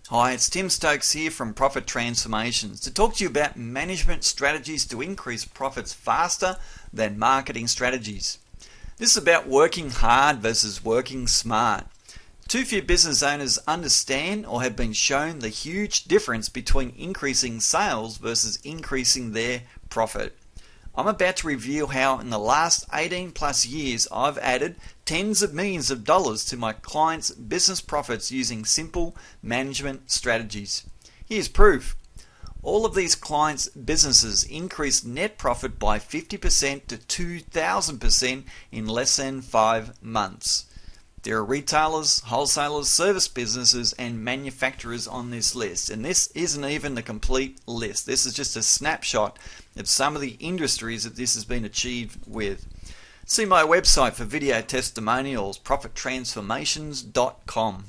Hi, it's Tim Stokes here from Profit Transformations to talk to you about management strategies to increase profits faster than marketing strategies. This is about working hard versus working smart. Too few business owners understand or have been shown the huge difference between increasing sales versus increasing their profit. I'm about to reveal how in the last 18 plus years I've added tens of millions of dollars to my clients' business profits using simple management strategies. Here's proof. All of these clients' businesses increased net profit by 50% to 2,000% in less than 5 months. There are retailers, wholesalers, service businesses, and manufacturers on this list. And this isn't even the complete list. This is just a snapshot of some of the industries that this has been achieved with. See my website for video testimonials, profittransformations.com.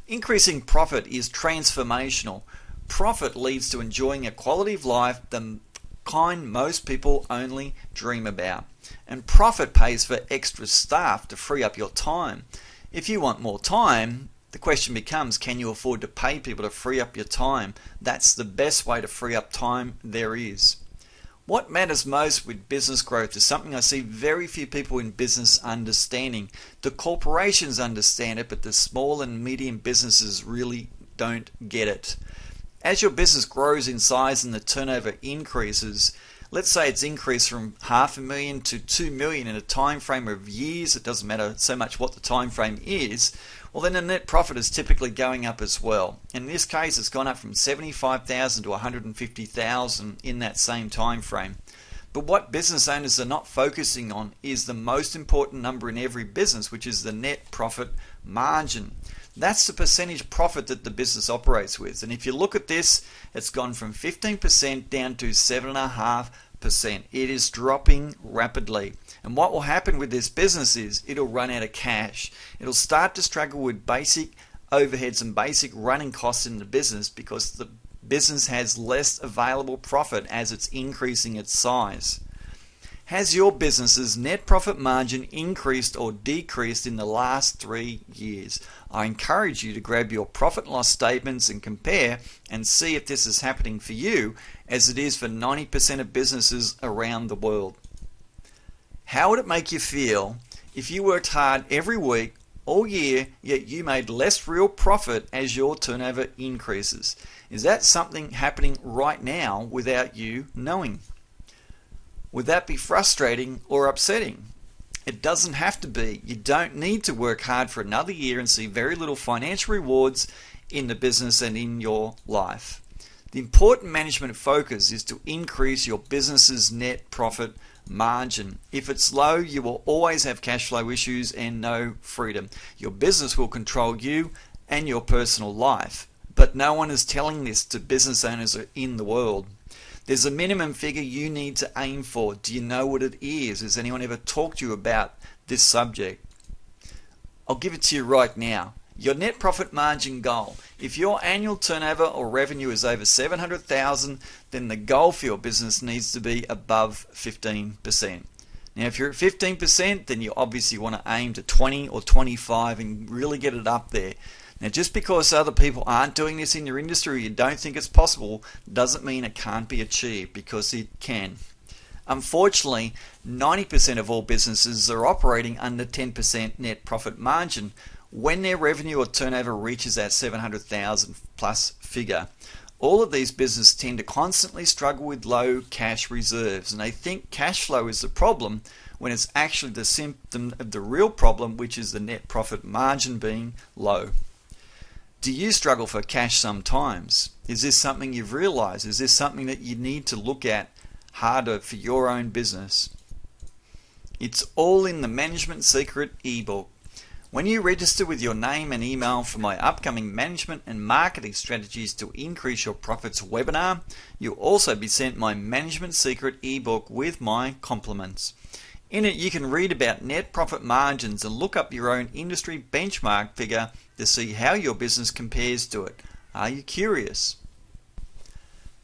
Increasing profit is transformational. Profit leads to enjoying a quality of life the kind most people only dream about. And profit pays for extra staff to free up your time. If you want more time, the question becomes, can you afford to pay people to free up your time? That's the best way to free up time there is. What matters most with business growth is something I see very few people in business understanding. The corporations understand it, but the small and medium businesses really don't get it. As your business grows in size and the turnover increases, let's say it's increased from $500,000 to $2 million in a time frame of years, it doesn't matter so much what the time frame is, well then the net profit is typically going up as well. In this case it's gone up from $75,000 to $150,000 in that same time frame. But what business owners are not focusing on is the most important number in every business, which is the net profit margin. That's the percentage profit that the business operates with. And if you look at this, it's gone from 15% down to 7.5%. It is dropping rapidly. And what will happen with this business is it'll run out of cash. It'll start to struggle with basic overheads and basic running costs in the business because the business has less available profit as it's increasing its size. Has your business's net profit margin increased or decreased in the last 3 years? I encourage you to grab your profit and loss statements and compare and see if this is happening for you as it is for 90% of businesses around the world. How would it make you feel if you worked hard every week, all year, yet you made less real profit as your turnover increases? Is that something happening right now without you knowing? Would that be frustrating or upsetting? It doesn't have to be. You don't need to work hard for another year and see very little financial rewards in the business and in your life. The important management focus is to increase your business's net profit margin. If it's low, you will always have cash flow issues and no freedom. Your business will control you and your personal life. But no one is telling this to business owners in the world. There's a minimum figure you need to aim for. Do you know what it is? Has anyone ever talked to you about this subject? I'll give it to you right now. Your net profit margin goal. If your annual turnover or revenue is over $700,000, then the goal for your business needs to be above 15%. Now if you're at 15%, then you obviously want to aim to 20 or 25 and really get it up there. Now just because other people aren't doing this in your industry or you don't think it's possible doesn't mean it can't be achieved, because it can. Unfortunately, 90% of all businesses are operating under 10% net profit margin when their revenue or turnover reaches that 700,000 plus figure. All of these businesses tend to constantly struggle with low cash reserves, and they think cash flow is the problem when it's actually the symptom of the real problem, which is the net profit margin being low. Do you struggle for cash sometimes? Is this something you've realized? Is this something that you need to look at harder for your own business? It's all in the Management Secret ebook. When you register with your name and email for my upcoming management and marketing strategies to increase your profits webinar, you'll also be sent my Management Secret ebook with my compliments. In it you can read about net profit margins and look up your own industry benchmark figure to see how your business compares to it. Are you curious?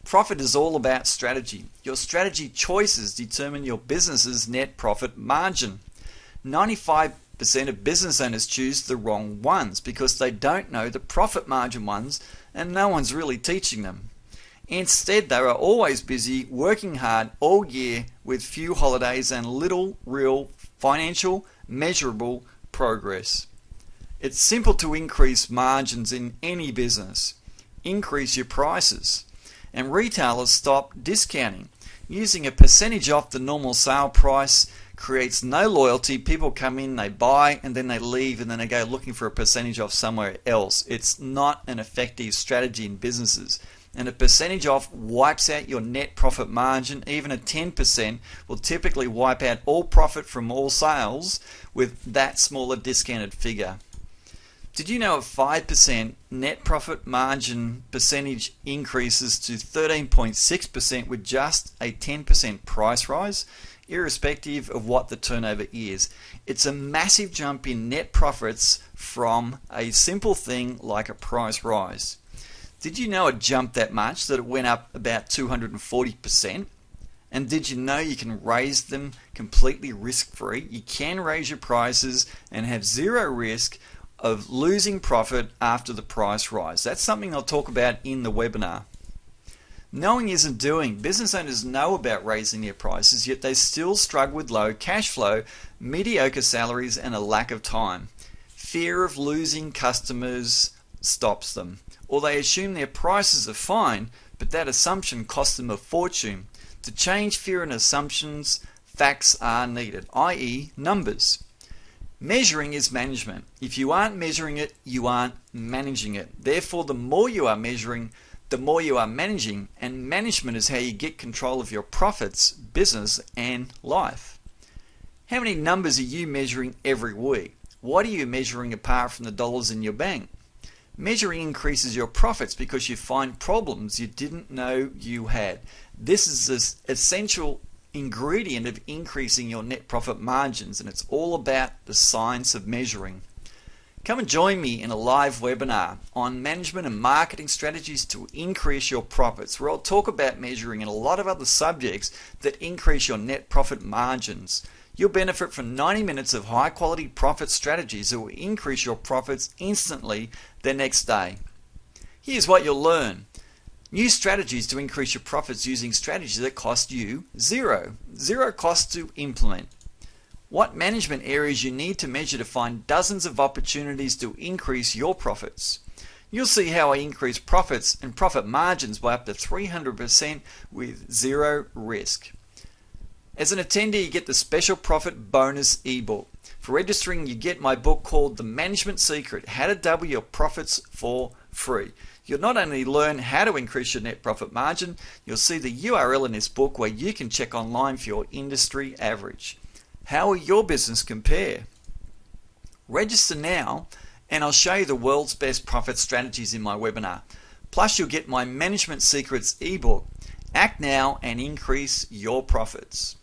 Profit is all about strategy. Your strategy choices determine your business's net profit margin. 95% of business owners choose the wrong ones because they don't know the profit margin ones and no one's really teaching them. Instead, they are always busy working hard all year with few holidays and little real financial measurable progress. It's simple to increase margins in any business. Increase your prices. And retailers stop discounting. Using a percentage off the normal sale price creates no loyalty. People come in, they buy, and then they leave, and then they go looking for a percentage off somewhere else. It's not an effective strategy in businesses. And a percentage off wipes out your net profit margin. Even a 10% will typically wipe out all profit from all sales with that smaller discounted figure. Did you know a 5% net profit margin percentage increases to 13.6% with just a 10% price rise, irrespective of what the turnover is? It's a massive jump in net profits from a simple thing like a price rise. Did you know it jumped that much that it went up about 240%? And did you know you can raise them completely risk-free? You can raise your prices and have zero risk of losing profit after the price rise. That's something I'll talk about in the webinar. Knowing isn't doing. Business owners know about raising their prices, yet they still struggle with low cash flow, mediocre salaries, and a lack of time. Fear of losing customers stops them. Or they assume their prices are fine, but that assumption costs them a fortune. To change fear and assumptions, facts are needed, i.e. numbers. Measuring is management. If you aren't measuring it, you aren't managing it. Therefore, the more you are measuring, the more you are managing, and management is how you get control of your profits, business, and life. How many numbers are you measuring every week? What are you measuring apart from the dollars in your bank? Measuring increases your profits because you find problems you didn't know you had. This is an essential ingredient of increasing your net profit margins, and it's all about the science of measuring. Come and join me in a live webinar on management and marketing strategies to increase your profits, where I'll talk about measuring and a lot of other subjects that increase your net profit margins. You'll benefit from 90 minutes of high quality profit strategies that will increase your profits instantly the next day. Here's what you'll learn. New strategies to increase your profits using strategies that cost you zero cost to implement. What management areas you need to measure to find dozens of opportunities to increase your profits. You'll see how I increase profits and profit margins by up to 300% with zero risk. As an attendee, you get the special profit bonus ebook. For registering, you get my book called The Management Secret, How to Double Your Profits for free. You'll not only learn how to increase your net profit margin, you'll see the URL in this book where you can check online for your industry average. How will your business compare? Register now and I'll show you the world's best profit strategies in my webinar. Plus you'll get my Management Secrets ebook. Act now and increase your profits.